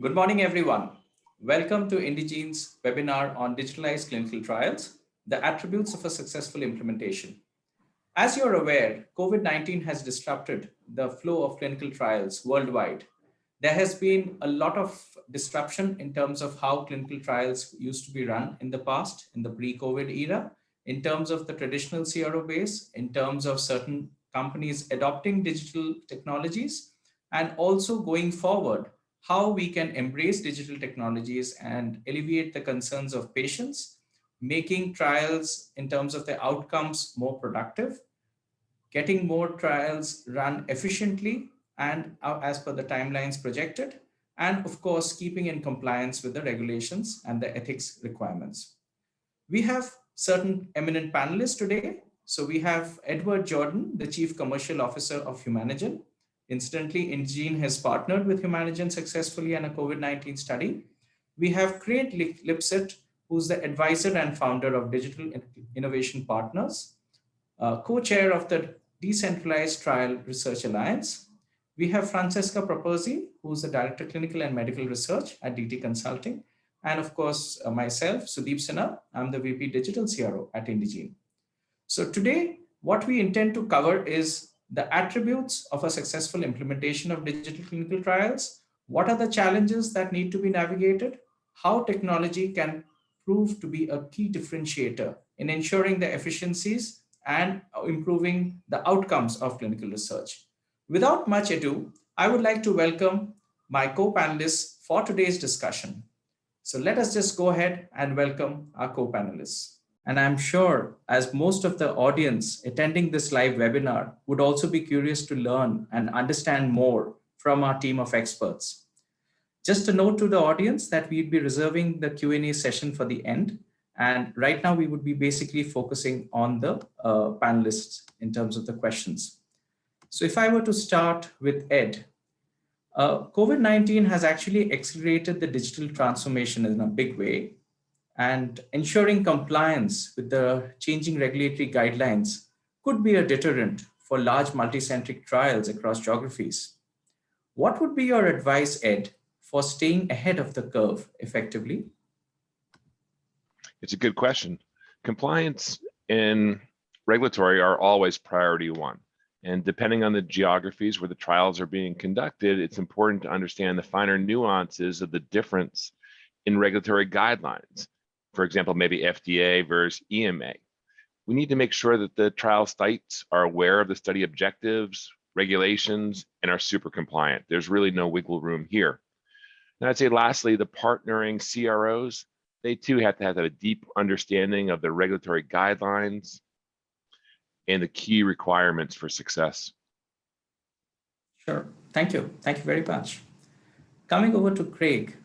Good morning, everyone. Welcome to Indigene's webinar on digitalized clinical trials, the attributes of a successful implementation. As you're aware, COVID-19 has disrupted the flow of clinical trials worldwide. There has been a lot of disruption in terms of how clinical trials used to be run in the past, in the pre-COVID era, in terms of the traditional CRO base, in terms of certain companies adopting digital technologies, and also going forward, how we can embrace digital technologies and alleviate the concerns of patients, making trials in terms of the outcomes more productive, getting more trials run efficiently and as per the timelines projected, and of course, keeping in compliance with the regulations and the ethics requirements. We have certain eminent panelists today. So we have Edward Jordan, the Chief Commercial Officer of Humanigen. Incidentally, Indegene has partnered with Humanigen successfully in a COVID-19 study. We have Craig Lipset, who's the advisor and founder of Digital Innovation Partners, co-chair of the Decentralized Trial Research Alliance. We have Francesca Properzi, who's the Director Clinical and Medical Research at DT Consulting. And of course, myself, Sudeep Sinha, I'm the VP Digital CRO at Indegene. So today, what we intend to cover is the attributes of a successful implementation of digital clinical trials. What are the challenges that need to be navigated? How technology can prove to be a key differentiator in ensuring the efficiencies and improving the outcomes of clinical research. Without much ado, I would like to welcome my co-panelists for today's discussion. So let us just go ahead and welcome our co-panelists. And I'm sure as most of the audience attending this live webinar would also be curious to learn and understand more from our team of experts. Just a note to the audience that we'd be reserving the Q&A session for the end. And right now we would be basically focusing on the panelists in terms of the questions. So if I were to start with Ed, COVID-19 has actually accelerated the digital transformation in a big way, and ensuring compliance with the changing regulatory guidelines could be a deterrent for large multicentric trials across geographies. What would be your advice, Ed, for staying ahead of the curve effectively? It's a good question. Compliance and regulatory are always priority one. And depending on the geographies where the trials are being conducted, it's important to understand the finer nuances of the difference in regulatory guidelines. For example, maybe FDA versus EMA. We need to make sure that the trial sites are aware of the study objectives, regulations, and are super compliant. There's really no wiggle room here. And I'd say lastly, the partnering CROs, they too have to have a deep understanding of the regulatory guidelines and the key requirements for success. Sure, thank you. Thank you very much. Coming over to Craig,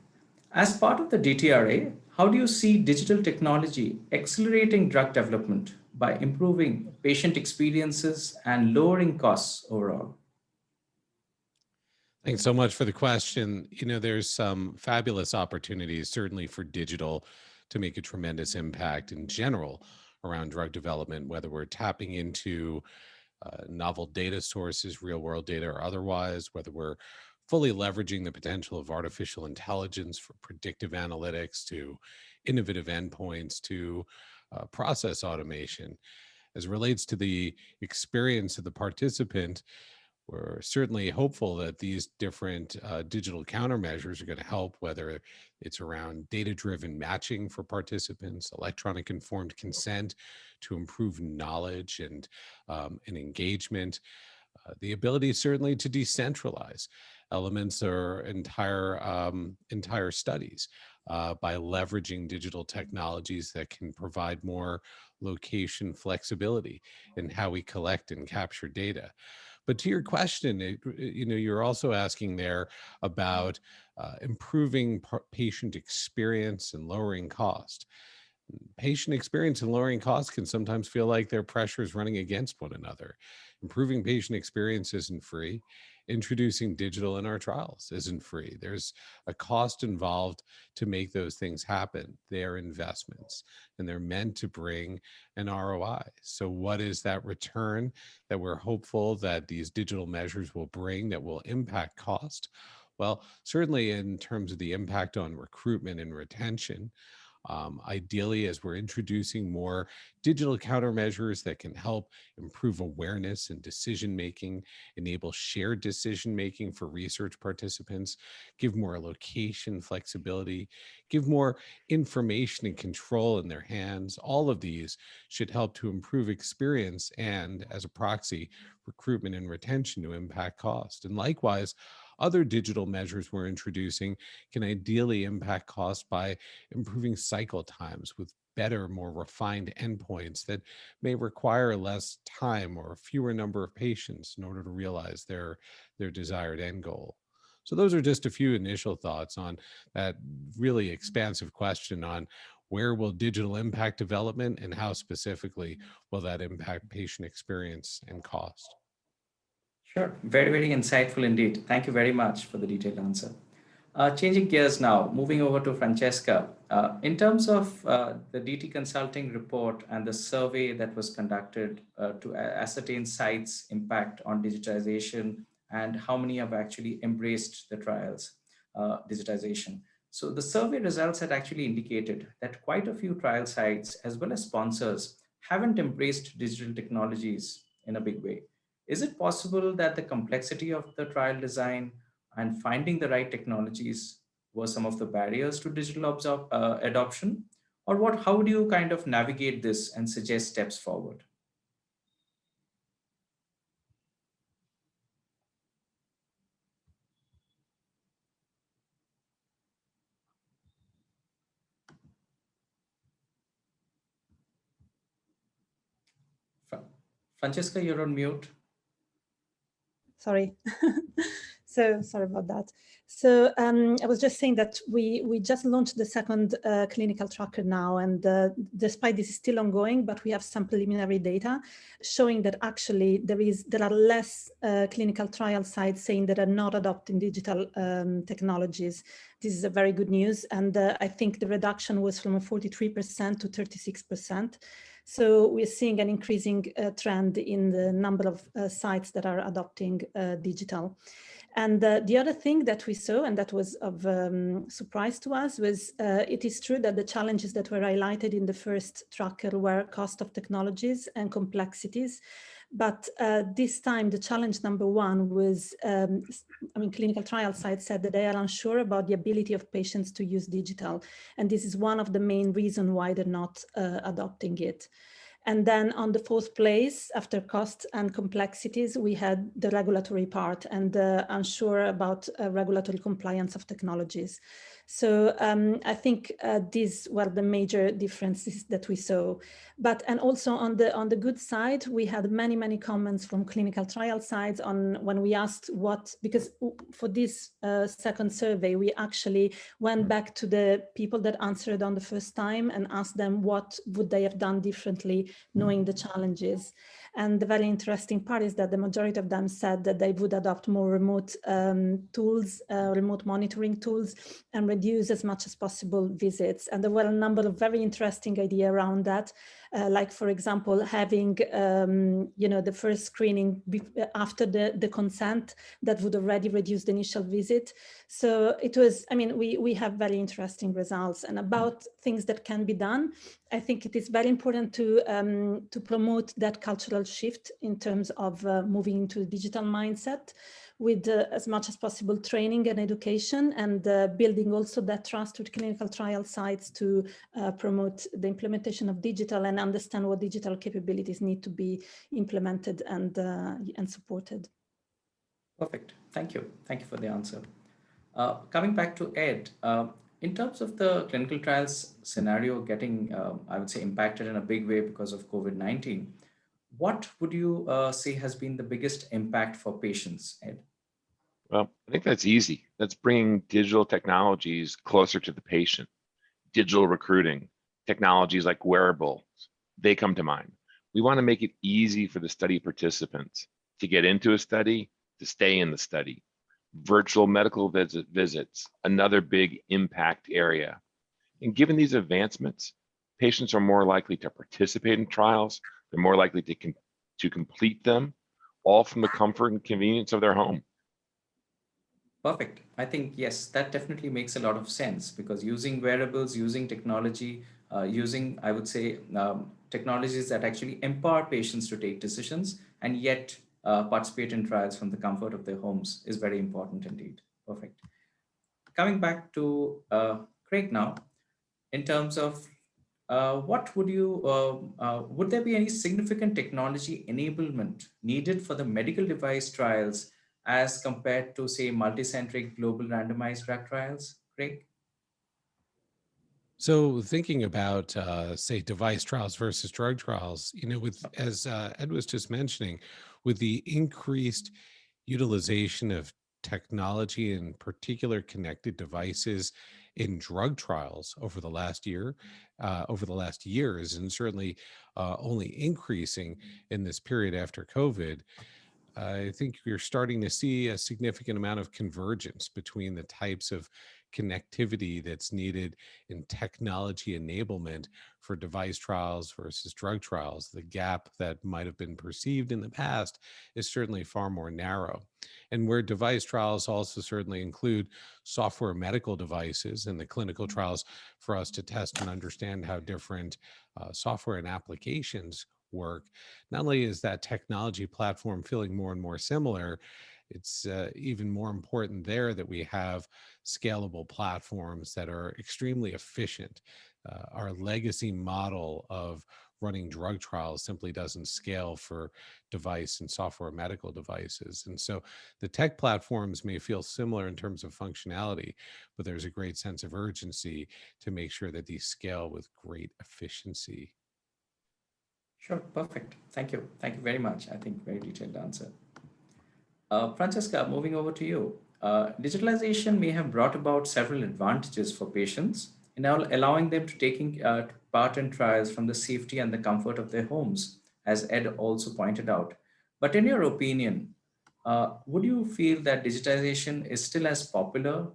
as part of the DTRA, how do you see digital technology accelerating drug development by improving patient experiences and lowering costs overall? Thanks so much for the question. There's some fabulous opportunities, certainly for digital, to make a tremendous impact in general around drug development, whether we're tapping into novel data sources, real world data or otherwise, whether we're fully leveraging the potential of artificial intelligence for predictive analytics to innovative endpoints to process automation. As it relates to the experience of the participant, we're certainly hopeful that these different digital countermeasures are going to help, whether it's around data-driven matching for participants, electronic informed consent to improve knowledge and engagement, the ability certainly to decentralize elements or entire studies by leveraging digital technologies that can provide more location flexibility in how we collect and capture data. But to your question, you're also asking there about improving patient experience and lowering cost. Patient experience and lowering costs can sometimes feel like they're pressures running against one another. Improving patient experience isn't free. Introducing digital in our trials isn't free. There's a cost involved to make those things happen. They're investments and they're meant to bring an ROI. So what is that return that we're hopeful that these digital measures will bring that will impact cost Well, certainly in terms of the impact on recruitment and retention, ideally, as we're introducing more digital countermeasures that can help improve awareness and decision making, enable shared decision making for research participants, give more location flexibility, give more information and control in their hands, all of these should help to improve experience and, as a proxy, recruitment and retention to impact cost. And likewise, other digital measures we're introducing can ideally impact cost by improving cycle times with better, more refined endpoints that may require less time or a fewer number of patients in order to realize their desired end goal. So those are just a few initial thoughts on that really expansive question on where will digital impact development and how specifically will that impact patient experience and cost. Sure. Very, very insightful indeed. Thank you very much for the detailed answer. Changing gears now, moving over to Francesca. In terms of the DT Consulting report and the survey that was conducted to ascertain sites' impact on digitization and how many have actually embraced the trials, digitization. So the survey results had actually indicated that quite a few trial sites, as well as sponsors, haven't embraced digital technologies in a big way. Is it possible that the complexity of the trial design and finding the right technologies were some of the barriers to digital adoption? Or what? How do you kind of navigate this and suggest steps forward? Fra- Francesca, you're on mute. Sorry. So sorry about that. So I was just saying that we just launched the second clinical tracker now, and despite this is still ongoing, but we have some preliminary data showing that actually there are less clinical trial sites saying that are not adopting digital technologies. This is a very good news, and I think the reduction was from 43% to 36%. So we're seeing an increasing trend in the number of sites that are adopting digital. And the other thing that we saw, and that was of surprise to us, was it is true that the challenges that were highlighted in the first tracker were cost of technologies and complexities. But this time, the challenge number one was, clinical trial sites said that they are unsure about the ability of patients to use digital. And this is one of the main reasons why they're not adopting it. And then on the fourth place, after cost and complexities, we had the regulatory part and unsure about regulatory compliance of technologies. So I think these were the major differences that we saw. But and also on the good side, we had many comments from clinical trial sites on when we asked what, because for this second survey, we actually went back to the people that answered on the first time and asked them what would they have done differently, knowing the challenges. And the very interesting part is that the majority of them said that they would adopt more remote tools, remote monitoring tools, and reduce as much as possible visits. And there were a number of very interesting ideas around that, like, for example, having the first screening after the consent that would already reduce the initial visit. So it was, we have very interesting results. And about things that can be done, I think it is very important to promote that cultural shift in terms of moving into a digital mindset with as much as possible training and education, and building also that trust with clinical trial sites to promote the implementation of digital and understand what digital capabilities need to be implemented and supported. Perfect. Thank you. Thank you for the answer. Coming back to Ed, in terms of the clinical trials scenario getting, I would say, impacted in a big way because of COVID-19, what would you say has been the biggest impact for patients, Ed? Well, I think that's easy. That's bringing digital technologies closer to the patient. Digital recruiting, technologies like wearables, they come to mind. We want to make it easy for the study participants to get into a study, to stay in the study. Virtual medical visits, another big impact area. And given these advancements, patients are more likely to participate in trials. They're more likely to complete them, all from the comfort and convenience of their home. Perfect. I think, yes, that definitely makes a lot of sense because using wearables, using technology, using, I would say, technologies that actually empower patients to take decisions and yet participate in trials from the comfort of their homes is very important indeed. Perfect. Coming back to Craig now, in terms of what would there be any significant technology enablement needed for the medical device trials as compared to, say, multicentric global randomized drug trials, Craig? So thinking about, say, device trials versus drug trials, with as Ed was just mentioning, with the increased utilization of technology and particular connected devices in drug trials over the last year, over the last years, and certainly only increasing in this period after COVID. I think you're starting to see a significant amount of convergence between the types of connectivity that's needed in technology enablement for device trials versus drug trials. The gap that might have been perceived in the past is certainly far more narrow. And where device trials also certainly include software medical devices and the clinical trials for us to test and understand how different software and applications work, not only is that technology platform feeling more and more similar, it's even more important there that we have scalable platforms that are extremely efficient. Our legacy model of running drug trials simply doesn't scale for device and software medical devices. And so the tech platforms may feel similar in terms of functionality, but there's a great sense of urgency to make sure that these scale with great efficiency. Sure, perfect. Thank you. Thank you very much. I think very detailed answer. Francesca, moving over to you. Digitalization may have brought about several advantages for patients in allowing them to taking part in trials from the safety and the comfort of their homes, as Ed also pointed out. But in your opinion, would you feel that digitization is still as popular,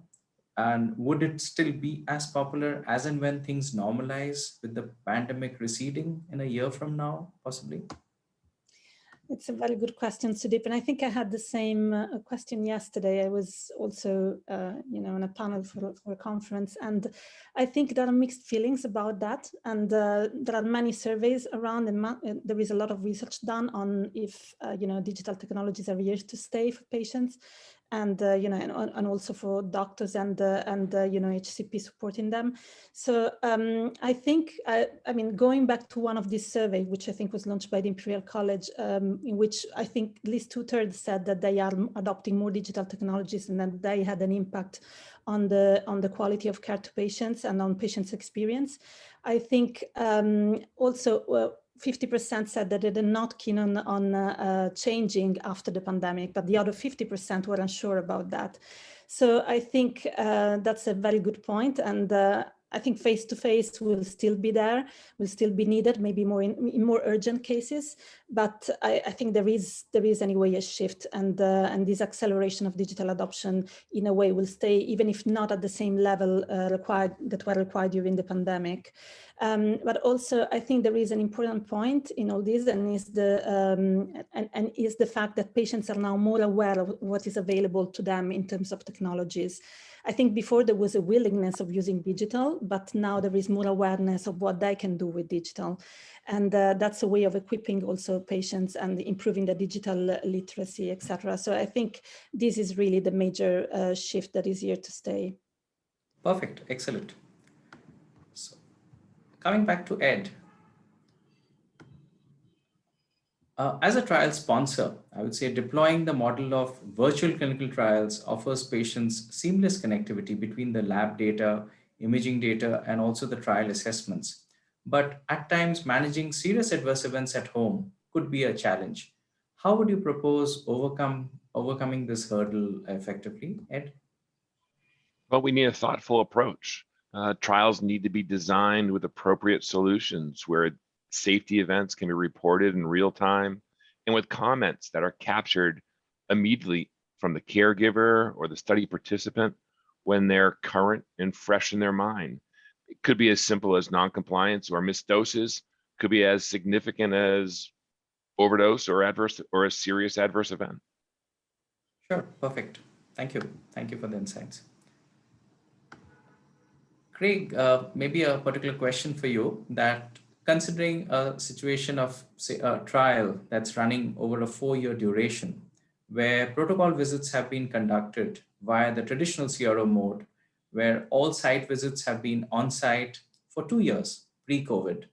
and would it still be as popular as and when things normalize with the pandemic receding in a year from now, possibly? It's a very good question, Sudeep. And I think I had the same question yesterday. I was also, on a panel for a conference, and I think there are mixed feelings about that. And there are many surveys around, and there is a lot of research done on if, digital technologies are here to stay for patients, and and also for doctors and HCP supporting them. So I think, going back to one of these surveys, which I think was launched by the Imperial College, in which I think at least 2/3 said that they are adopting more digital technologies and that they had an impact on the quality of care to patients and on patients' experience. I think also 50% said that they're not keen on changing after the pandemic, but the other 50% were unsure about that. So I think that's a very good point. And I think face-to-face will still be there, will still be needed, maybe more in more urgent cases. But I think there is anyway a shift, and this acceleration of digital adoption in a way will stay, even if not at the same level required during the pandemic. But also, I think there is an important point in all this, and is the fact that patients are now more aware of what is available to them in terms of technologies. I think before there was a willingness of using digital, but now there is more awareness of what they can do with digital. And that's a way of equipping also patients and improving the digital literacy, etc. So I think this is really the major shift that is here to stay. Perfect. Excellent. So, coming back to Ed, as a trial sponsor, I would say deploying the model of virtual clinical trials offers patients seamless connectivity between the lab data, imaging data, and also the trial assessments. But at times, managing serious adverse events at home could be a challenge. How would you propose overcoming this hurdle effectively, Ed? Well, we need a thoughtful approach. Trials need to be designed with appropriate solutions where safety events can be reported in real time and with comments that are captured immediately from the caregiver or the study participant when they're current and fresh in their mind. It could be as simple as noncompliance or missed doses, could be as significant as overdose or a serious adverse event. Sure, perfect. Thank you. Thank you for the insights. Craig, maybe a particular question for you that considering a situation of, say, a trial that's running over a 4 year duration, where protocol visits have been conducted via the traditional CRO mode, where all site visits have been on site for 2 years pre COVID,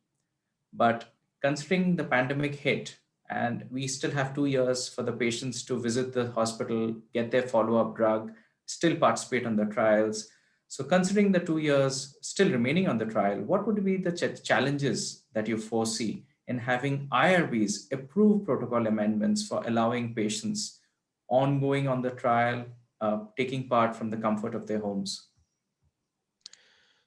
but considering the pandemic hit, and we still have 2 years for the patients to visit the hospital, get their follow up drug, still participate on the trials. So, considering the 2 years still remaining on the trial, what would be the challenges that you foresee in having IRBs approve protocol amendments for allowing patients ongoing on the trial, taking part from the comfort of their homes?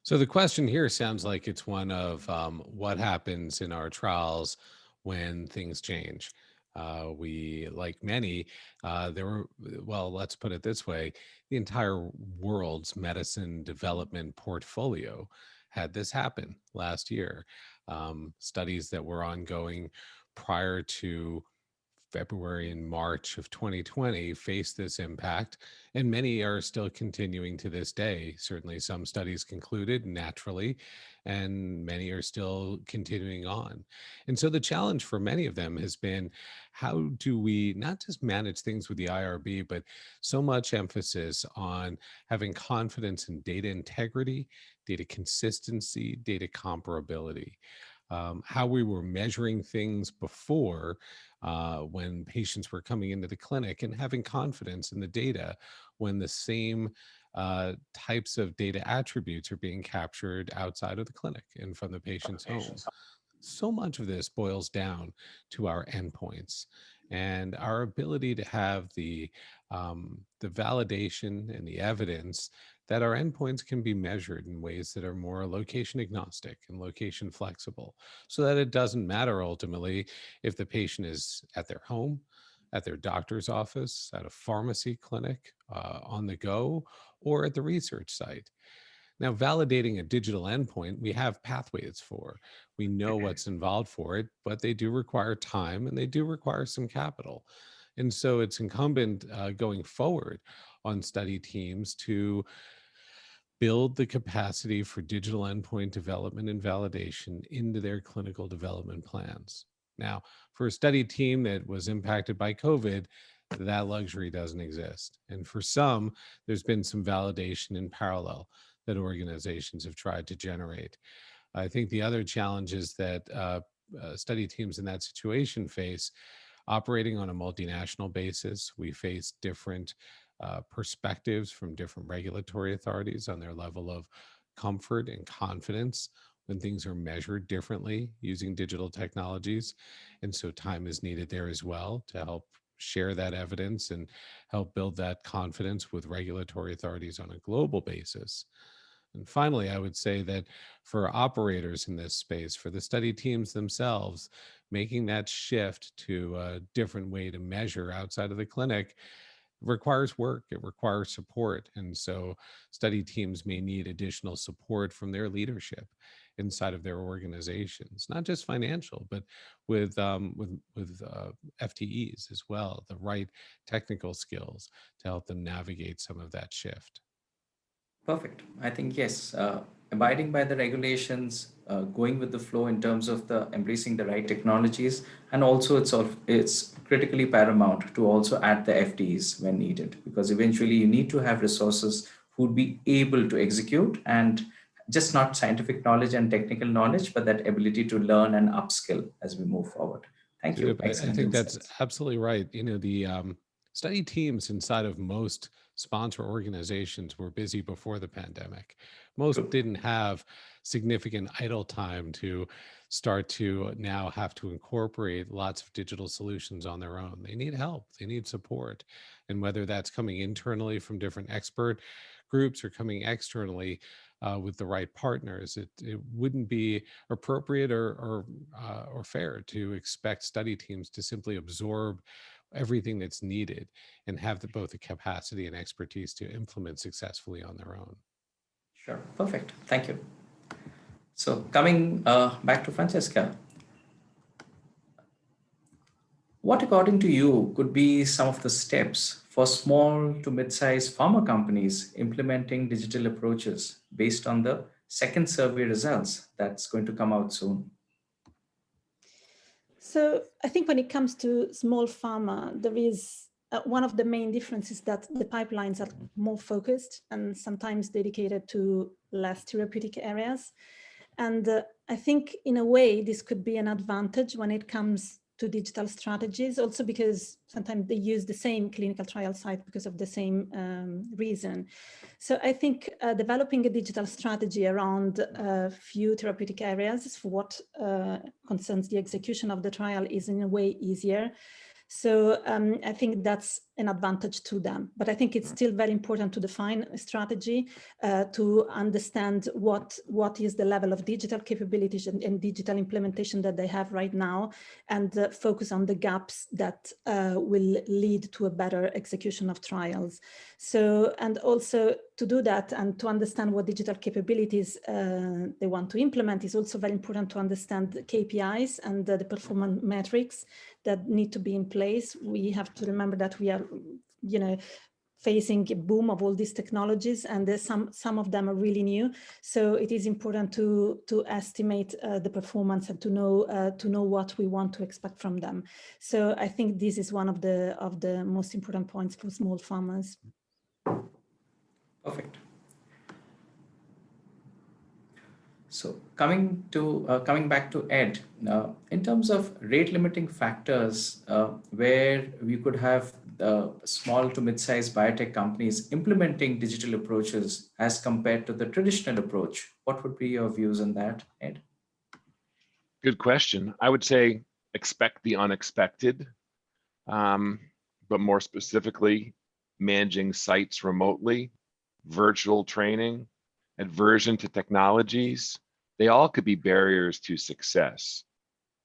So the question here sounds like it's one of what happens in our trials when things change. We, like many, there were, well, let's put it this way, the entire world's medicine development portfolio had this happen last year. Studies that were ongoing prior to February and March of 2020 faced this impact, and many are still continuing to this day. Certainly, some studies concluded naturally, and many are still continuing on. And so, the challenge for many of them has been how do we not just manage things with the IRB, but so much emphasis on having confidence in data integrity, data consistency, data comparability. How we were measuring things before when patients were coming into the clinic and having confidence in the data when the same types of data attributes are being captured outside of the clinic and from the patient's home. So much of this boils down to our endpoints and our ability to have the validation and the evidence that our endpoints can be measured in ways that are more location agnostic and location flexible, so that it doesn't matter ultimately if the patient is at their home, at their doctor's office, at a pharmacy clinic, on the go, or at the research site. Now, validating a digital endpoint, we have pathways for. We know what's involved for it, but they do require time and they do require some capital. And so it's incumbent going forward on study teams to build the capacity for digital endpoint development and validation into their clinical development plans. Now, for a study team that was impacted by COVID, that luxury doesn't exist. And for some, there's been some validation in parallel that organizations have tried to generate. I think the other challenges that study teams in that situation face, operating on a multinational basis, we face different perspectives from different regulatory authorities on their level of comfort and confidence when things are measured differently using digital technologies. And so time is needed there as well to help share that evidence and help build that confidence with regulatory authorities on a global basis. And finally, I would say that for operators in this space, for the study teams themselves, making that shift to a different way to measure outside of the clinic requires work, it requires support. And so study teams may need additional support from their leadership inside of their organizations, not just financial, but with FTEs as well, the right technical skills to help them navigate some of that shift. Perfect. I think yes, abiding by the regulations, going with the flow in terms of the embracing the right technologies, and also it's critically paramount to also add the FTEs when needed, because eventually you need to have resources who would be able to execute, and just not scientific knowledge and technical knowledge, but that ability to learn and upskill as we move forward. Thank you. Sudip, I Excellent think that's insights. absolutely right. You know, the study teams inside of most sponsor organizations were busy before the pandemic. Most True. didn't have significant idle time to start to now have to incorporate lots of digital solutions on their own. They need help, they need support. And whether that's coming internally from different expert groups or coming externally with the right partners, it wouldn't be appropriate or fair to expect study teams to simply absorb everything that's needed and have both the capacity and expertise to implement successfully on their own. Sure. Perfect. Thank you. So coming back to Francesca, What, according to you, could be some of the steps for small to mid-sized pharma companies implementing digital approaches based on the second survey results that's going to come out soon? So I think when it comes to small pharma, there is one of the main differences that the pipelines are more focused and sometimes dedicated to less therapeutic areas. And I think in a way, this could be an advantage when it comes to digital strategies, also because sometimes they use the same clinical trial site because of the same reason. So I think developing a digital strategy around a few therapeutic areas for what concerns the execution of the trial is in a way easier. So I think that's an advantage to them. But I think it's still very important to define a strategy to understand what is the level of digital capabilities and digital implementation that they have right now, and focus on the gaps that will lead to a better execution of trials. So, and also to do that and to understand what digital capabilities they want to implement is also very important to understand the KPIs and the performance metrics that need to be in place. We have to remember that we are, facing a boom of all these technologies, and there's some of them are really new. So it is important to estimate the performance and to know what we want to expect from them. So I think this is one of the most important points for small farmers. Perfect. So coming back to Ed, in terms of rate limiting factors, where we could have small to mid-sized biotech companies implementing digital approaches as compared to the traditional approach, what would be your views on that, Ed? Good question. I would say expect the unexpected, but more specifically, managing sites remotely, virtual training, aversion to technologies, they all could be barriers to success.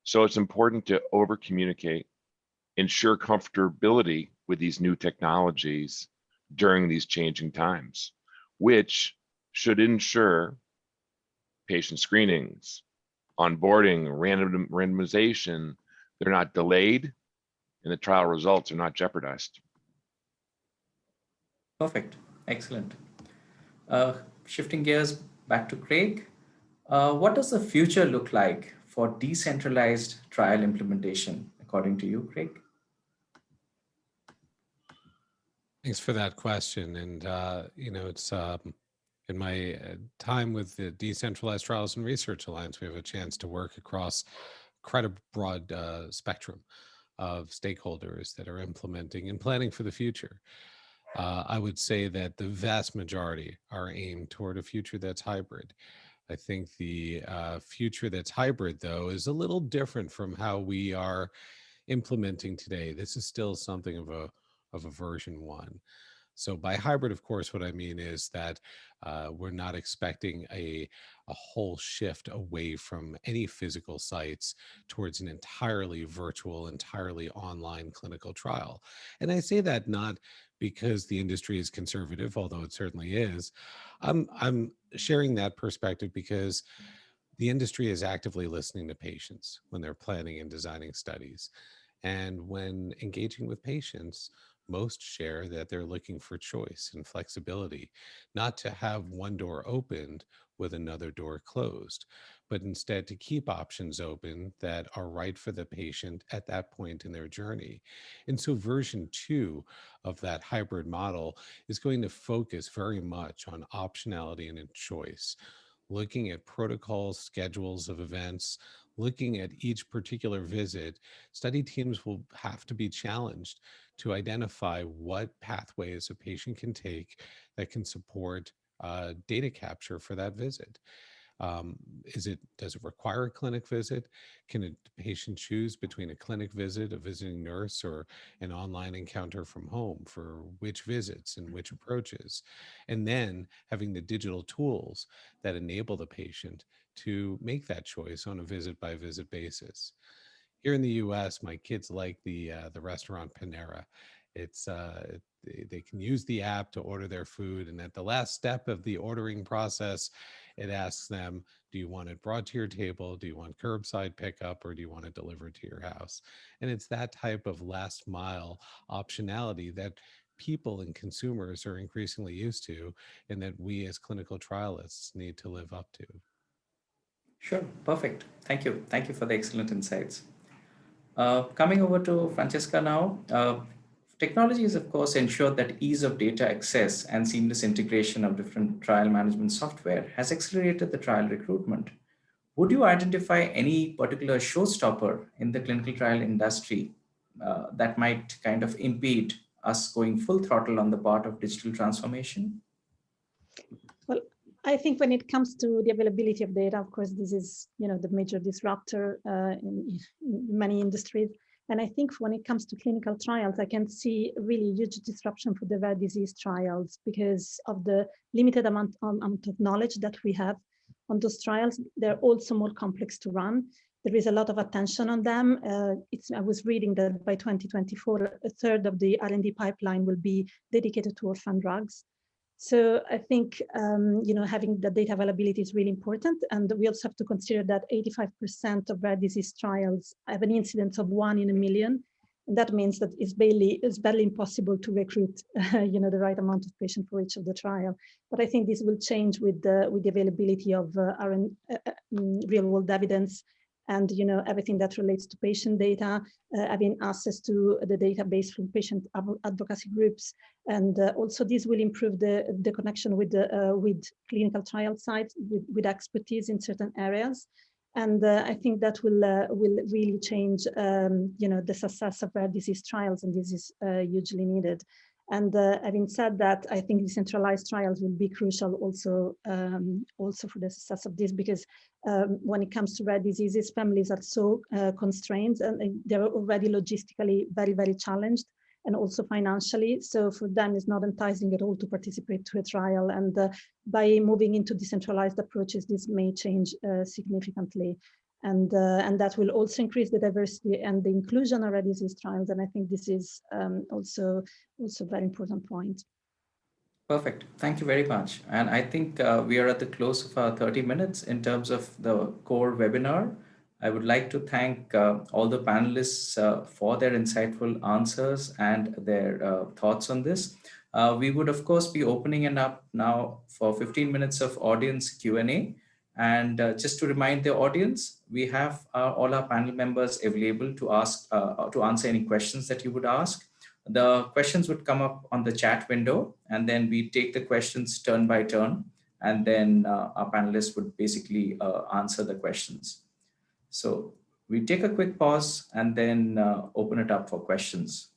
So it's important to over communicate, ensure comfortability with these new technologies during these changing times, which should ensure patient screenings, onboarding, randomization, they're not delayed and the trial results are not jeopardized. Perfect. Excellent. Shifting gears back to Craig, what does the future look like for decentralized trial implementation, according to you, Craig? Thanks for that question. And, it's in my time with the Decentralized Trials and Research Alliance, we have a chance to work across quite a broad spectrum of stakeholders that are implementing and planning for the future. I would say that the vast majority are aimed toward a future that's hybrid. I think the future that's hybrid, though, is a little different from how we are implementing today. This is still something of a version one. So by hybrid, of course, what I mean is that we're not expecting a whole shift away from any physical sites towards an entirely virtual, entirely online clinical trial. And I say that not because the industry is conservative, although it certainly is. I'm sharing that perspective because the industry is actively listening to patients when they're planning and designing studies. And when engaging with patients, most share that they're looking for choice and flexibility, not to have one door opened with another door closed, but instead to keep options open that are right for the patient at that point in their journey. And so version 2 of that hybrid model is going to focus very much on optionality and choice, looking at protocols, schedules of events, looking at each particular visit. Study teams will have to be challenged to identify what pathways a patient can take that can support data capture for that visit. Does it require a clinic visit? Can a patient choose between a clinic visit, a visiting nurse, or an online encounter from home for which visits and which approaches? And then having the digital tools that enable the patient to make that choice on a visit by visit basis. Here in the U.S., my kids like the restaurant Panera. It's they can use the app to order their food, and at the last step of the ordering process, It asks them, do you want it brought to your table? Do you want curbside pickup, or do you want it delivered to your house? And it's that type of last mile optionality that people and consumers are increasingly used to, and that we as clinical trialists need to live up to. Sure, perfect. Thank you. Thank you for the excellent insights. Coming over to Francesca now, technology has, of course, ensured that ease of data access and seamless integration of different trial management software has accelerated the trial recruitment. Would you identify any particular showstopper in the clinical trial industry that might kind of impede us going full throttle on the part of digital transformation? Well, I think when it comes to the availability of data, of course, this is the major disruptor in many industries. And I think when it comes to clinical trials, I can see really huge disruption for the rare disease trials because of the limited amount of knowledge that we have on those trials. They're also more complex to run. There is a lot of attention on them. I was reading that by 2024, a third of the R&D pipeline will be dedicated to orphan drugs. So I think having the data availability is really important, and we also have to consider that 85% of rare disease trials have an incidence of 1 in a million, and that means that it's barely impossible to recruit the right amount of patients for each of the trial. But I think this will change with the availability of real world evidence and everything that relates to patient data, having access to the database from patient advocacy groups, and also this will improve the connection with clinical trial sites with expertise in certain areas, and I think that will really change the success of rare disease trials, and this is hugely needed. And having said that, I think decentralized trials will be crucial also for the success of this, because when it comes to rare diseases, families are so constrained, and they're already logistically very, very challenged, and also financially. So for them, it's not enticing at all to participate to a trial. And by moving into decentralized approaches, this may change significantly. And that will also increase the diversity and the inclusion of rare disease trials. And I think this is also a very important point. Perfect. Thank you very much. And I think we are at the close of our 30 minutes in terms of the core webinar. I would like to thank all the panelists for their insightful answers and their thoughts on this. We would, of course, be opening it up now for 15 minutes of audience Q&A. And just to remind the audience, we have all our panel members available to answer any questions that you would ask. The questions would come up on the chat window, and then we take the questions turn by turn, and then our panelists would basically answer the questions. So we take a quick pause and then open it up for questions.